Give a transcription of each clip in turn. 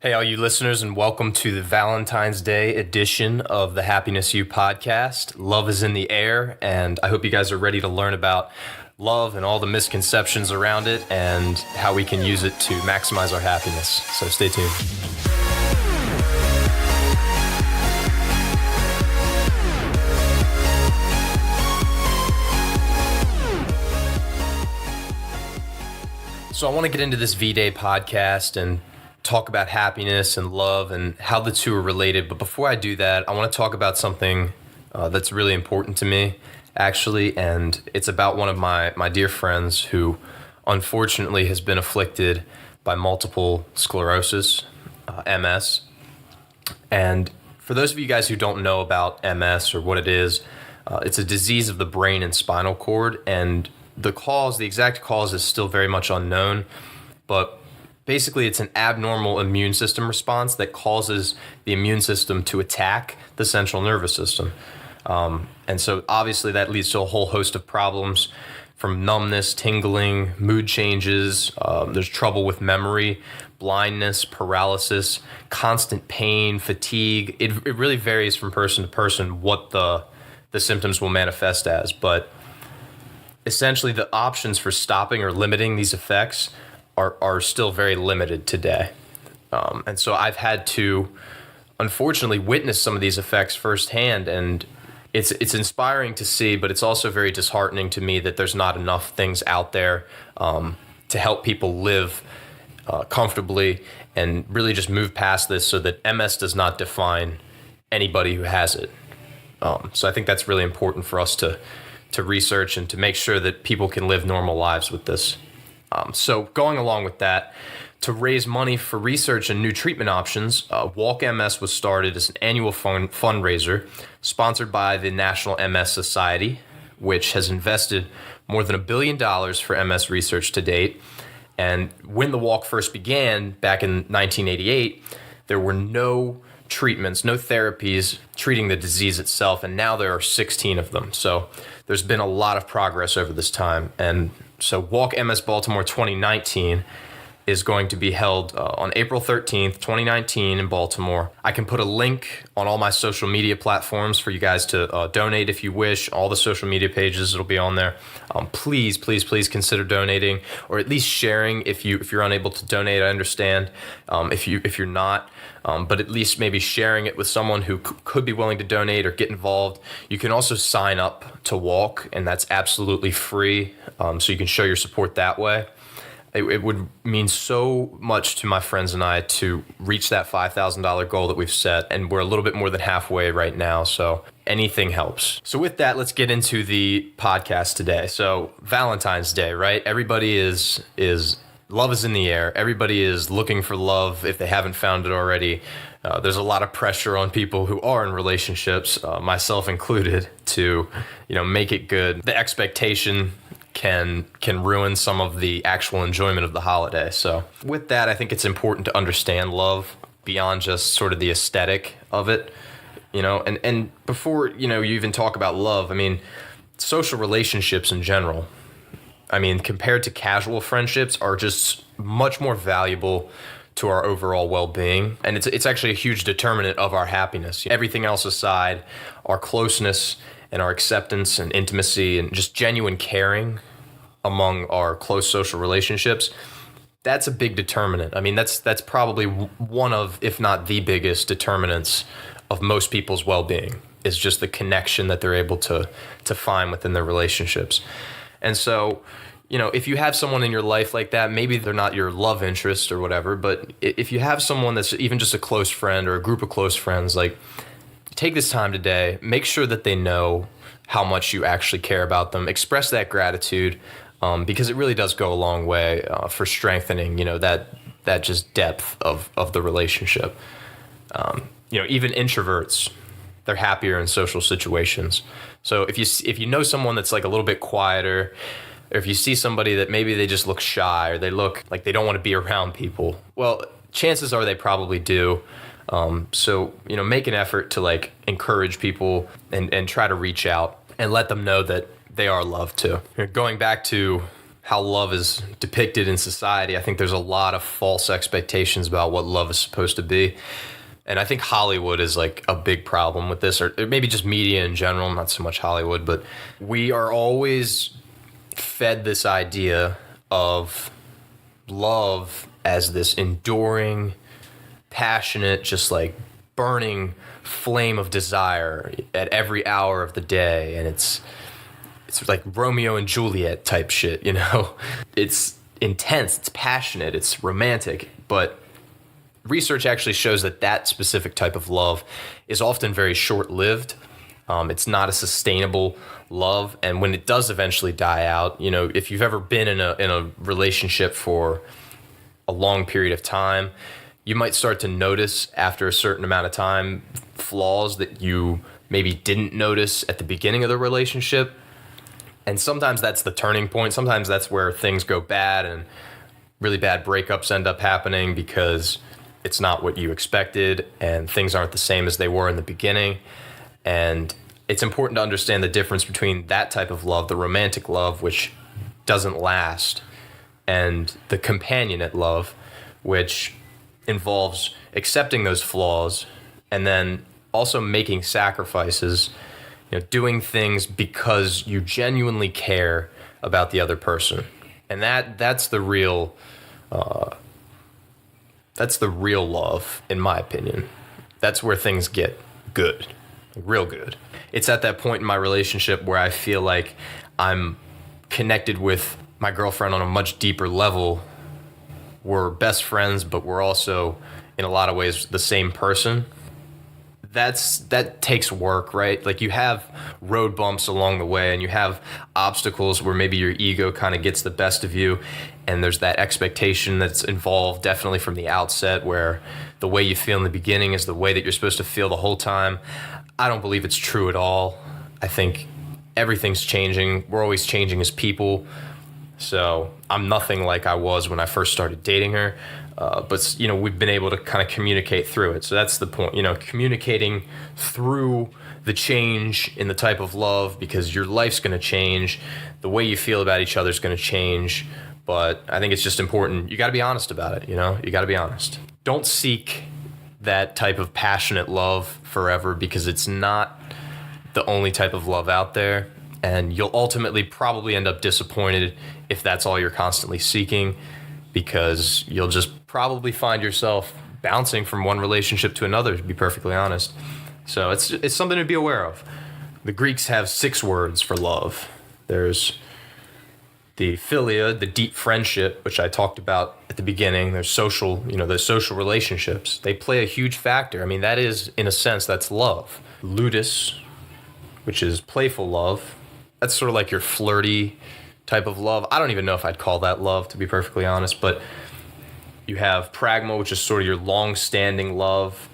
Hey, all you listeners, and welcome to the Valentine's Day edition of the Happiness You podcast. Love is in the air, and I hope you guys are ready to learn about love and all the misconceptions around it and how we can use it to maximize our happiness. So stay tuned. So I want to get into this V-Day podcast and talk about happiness and love and how the two are related. But before I do that, I want to talk about something that's really important to me, actually. And it's about one of my dear friends who unfortunately has been afflicted by multiple sclerosis, MS. And for those of you guys who don't know about MS or what it is, it's a disease of the brain and spinal cord. And the exact cause is still very much unknown. But basically, it's an abnormal immune system response that causes the immune system to attack the central nervous system. And so obviously that leads to a whole host of problems from numbness, tingling, mood changes. There's trouble with memory, blindness, paralysis, constant pain, fatigue. It really varies from person to person what the symptoms will manifest as. But essentially the options for stopping or limiting these effects are still very limited today. And so I've had to, unfortunately, witness some of these effects firsthand, and it's inspiring to see, but it's also very disheartening to me that there's not enough things out there to help people live comfortably and really just move past this so that MS does not define anybody who has it. So I think that's really important for us to research and to make sure that people can live normal lives with this. So going along with that, to raise money for research and new treatment options, Walk MS was started as an annual fundraiser sponsored by the National MS Society, which has invested more than $1 billion for MS research to date. And when the walk first began back in 1988, there were no treatments, no therapies treating the disease itself, and now there are 16 of them. So there's been a lot of progress over this time. And so Walk MS Baltimore 2019 is going to be held on April 13th, 2019 in Baltimore. I can put a link on all my social media platforms for you guys to donate if you wish. All the social media pages, it'll be on there. Please consider donating, or at least sharing if you're unable to donate. I understand if you're not. But at least maybe sharing it with someone who could be willing to donate or get involved. You can also sign up to Walk, and that's absolutely free, so you can show your support that way. It would mean so much to my friends and I to reach that $5,000 goal that we've set, and we're a little bit more than halfway right now, so anything helps. So with that, let's get into the podcast today. So Valentine's Day, right? Everybody is love is in the air. Everybody is looking for love if they haven't found it already. There's a lot of pressure on people who are in relationships, myself included, to make it good. The expectation can ruin some of the actual enjoyment of the holiday. So with that, I think it's important to understand love beyond just sort of the aesthetic of it, and before you even talk about love, I mean, social relationships in general, compared to casual friendships, are just much more valuable to our overall well-being. And it's actually a huge determinant of our happiness. Everything else aside, our closeness and our acceptance and intimacy and just genuine caring among our close social relationships, that's a big determinant. That's probably one of, if not the biggest determinants of most people's well-being, is just the connection that they're able to find within their relationships. And so, if you have someone in your life like that, maybe they're not your love interest or whatever, but if you have someone that's even just a close friend or a group of close friends, like, take this time today, make sure that they know how much you actually care about them. Express that gratitude, because it really does go a long way for strengthening, that just depth of the relationship. Even introverts, they're happier in social situations. So if you know someone that's like a little bit quieter, or if you see somebody that maybe they just look shy or they look like they don't want to be around people, well, chances are they probably do. So make an effort to encourage people and try to reach out and let them know that they are loved too. Going back to how love is depicted in society, I think there's a lot of false expectations about what love is supposed to be. And I think Hollywood is like a big problem with this, or maybe just media in general, not so much Hollywood, but we are always fed this idea of love as this enduring, passionate, just like burning flame of desire at every hour of the day. And it's like Romeo and Juliet type shit, you know? It's intense, it's passionate, it's romantic, but research actually shows that that specific type of love is often very short-lived. It's not a sustainable love, and when it does eventually die out, you know, if you've ever been in a relationship for a long period of time, you might start to notice after a certain amount of time flaws that you maybe didn't notice at the beginning of the relationship. And sometimes that's the turning point. Sometimes that's where things go bad and really bad breakups end up happening because it's not what you expected and things aren't the same as they were in the beginning. And it's important to understand the difference between that type of love, the romantic love, which doesn't last, and the companionate love, which involves accepting those flaws and then also making sacrifices, you know, doing things because you genuinely care about the other person. And that's the real love, in my opinion. That's where things get good, real good. It's at that point in my relationship where I feel like I'm connected with my girlfriend on a much deeper level. We're best friends, but we're also, in a lot of ways, the same person. That takes work, right? Like you have road bumps along the way and you have obstacles where maybe your ego kind of gets the best of you, and there's that expectation that's involved definitely from the outset where the way you feel in the beginning is the way that you're supposed to feel the whole time. I don't believe it's true at all. I think everything's changing. We're always changing as people. So I'm nothing like I was when I first started dating her. But, you know, we've been able to kind of communicate through it. So that's the point, you know, communicating through the change in the type of love, because your life's going to change. The way you feel about each other is going to change. But I think it's just important. You got to be honest about it, you know, you got to be honest. Don't seek that type of passionate love forever, because it's not the only type of love out there. And you'll ultimately probably end up disappointed if that's all you're constantly seeking, because you'll just probably find yourself bouncing from one relationship to another, to be perfectly honest. So it's something to be aware of. The Greeks have 6 words for love. There's the philia, the deep friendship, which I talked about at the beginning. There's social, you know, the social relationships. They play a huge factor. I mean, that is, in a sense, that's love. Ludus, which is playful love. That's sort of like your flirty type of love. I don't even know if I'd call that love, to be perfectly honest, but you have pragma, which is sort of your long-standing love.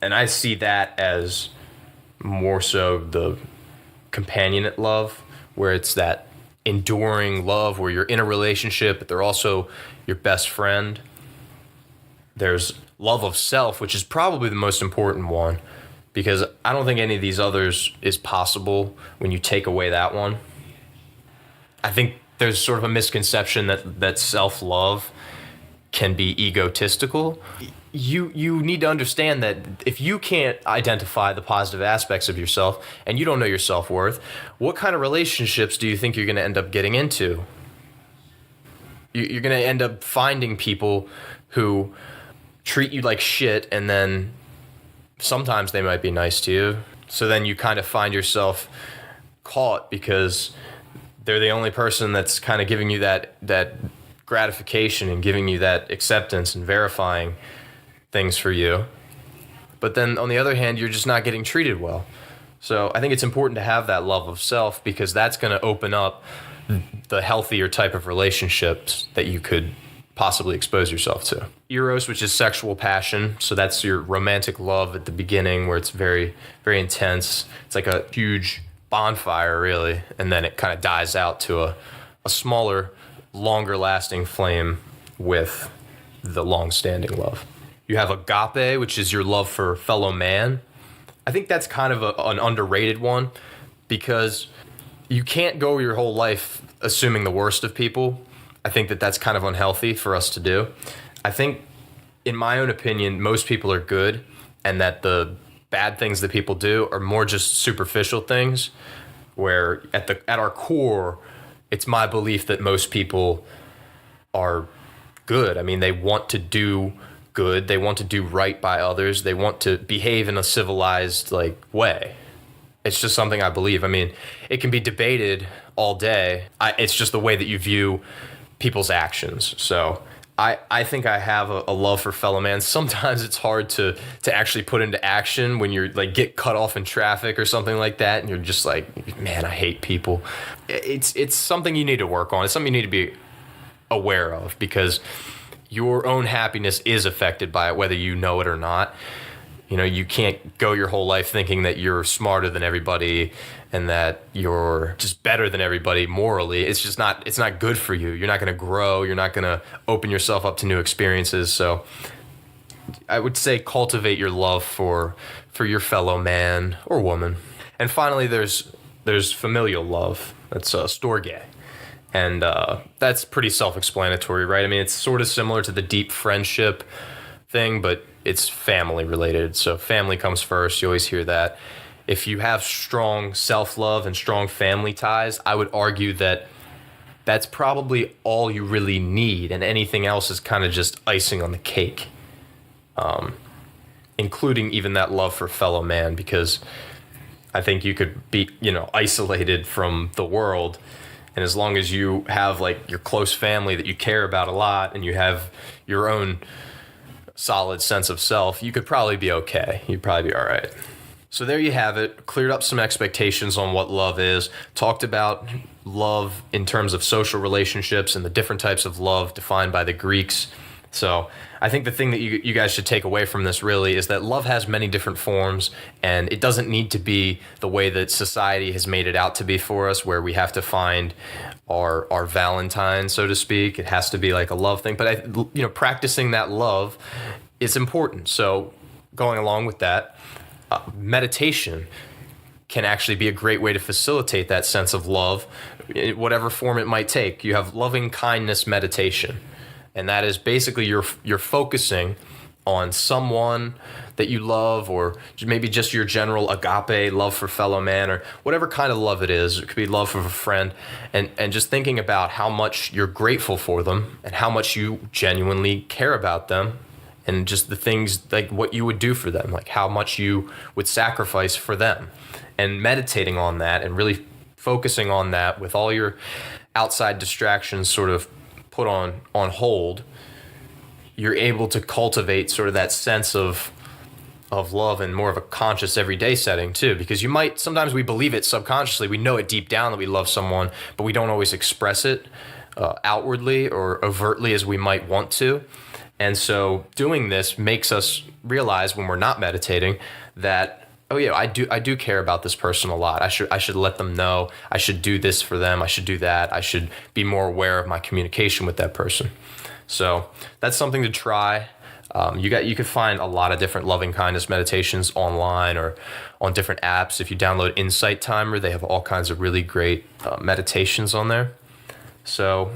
And I see that as more so the companionate love, where it's that enduring love where you're in a relationship, but they're also your best friend. There's love of self, which is probably the most important one, because I don't think any of these others is possible when you take away that one. I think there's sort of a misconception that self-love can be egotistical. You need to understand that if you can't identify the positive aspects of yourself and you don't know your self-worth, what kind of relationships do you think you're going to end up getting into? You're going to end up finding people who treat you like shit, and then sometimes they might be nice to you. So then you kind of find yourself caught because they're the only person that's kind of giving you that gratification and giving you that acceptance and verifying things for you. But then on the other hand, you're just not getting treated well. So I think it's important to have that love of self, because that's going to open up the healthier type of relationships that you could possibly expose yourself to. Eros, which is sexual passion. So that's your romantic love at the beginning, where it's very, very intense. It's like a huge bonfire, really. And then it kind of dies out to a smaller, longer lasting flame with the long-standing love. You have agape, which is your love for fellow man. I think that's kind of an underrated one, because you can't go your whole life assuming the worst of people. I think that that's kind of unhealthy for us to do. I think, in my own opinion, most people are good, and that the bad things that people do are more just superficial things, where at our core, it's my belief that most people are good. I mean, they want to do good. They want to do right by others. They want to behave in a civilized way. It's just something I believe. I mean, it can be debated all day. It's just the way that you view people's actions. So I think I have a love for fellow man. Sometimes it's hard to actually put into action when you're get cut off in traffic or something like that, and you're just like, man, I hate people. It's something you need to work on. It's something you need to be aware of, because your own happiness is affected by it, whether you know it or not. You can't go your whole life thinking that you're smarter than everybody and that you're just better than everybody morally. It's not good for you. You're not going to grow. You're not going to open yourself up to new experiences. So I would say cultivate your love for your fellow man or woman. And finally, there's familial love. That's storge. And that's pretty self-explanatory, right? I mean, it's sort of similar to the deep friendship thing, but it's family related. So family comes first. You always hear that. If you have strong self-love and strong family ties, I would argue that that's probably all you really need, and anything else is kind of just icing on the cake, including even that love for fellow man, because I think you could be, isolated from the world. And as long as you have your close family that you care about a lot, and you have your own solid sense of self, you could probably be okay. You'd probably be all right. So there you have it. Cleared up some expectations on what love is. Talked about love in terms of social relationships and the different types of love defined by the Greeks. So I think the thing that you guys should take away from this really is that love has many different forms, and it doesn't need to be the way that society has made it out to be for us, where we have to find our Valentine, so to speak. It has to be like a love thing. But practicing that love is important. So going along with that, meditation can actually be a great way to facilitate that sense of love, in whatever form it might take. You have loving kindness meditation. And that is basically you're focusing on someone that you love, or maybe just your general agape love for fellow man, or whatever kind of love it is. It could be love for a friend, and just thinking about how much you're grateful for them and how much you genuinely care about them, and just the things what you would do for them, how much you would sacrifice for them, and meditating on that and really focusing on that with all your outside distractions sort of put on hold. You're able to cultivate sort of that sense of love in more of a conscious everyday setting too, because sometimes we believe it subconsciously. We know it deep down that we love someone, but we don't always express it outwardly or overtly as we might want to. And so doing this makes us realize, when we're not meditating, that, oh yeah, I do care about this person a lot. I should let them know. I should do this for them. I should do that. I should be more aware of my communication with that person. So that's something to try. You could find a lot of different loving kindness meditations online or on different apps. If you download Insight Timer, they have all kinds of really great meditations on there. So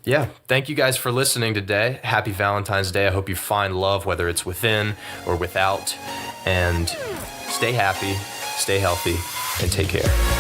yeah, thank you guys for listening today. Happy Valentine's Day. I hope you find love, whether it's within or without. And stay happy, stay healthy, and take care.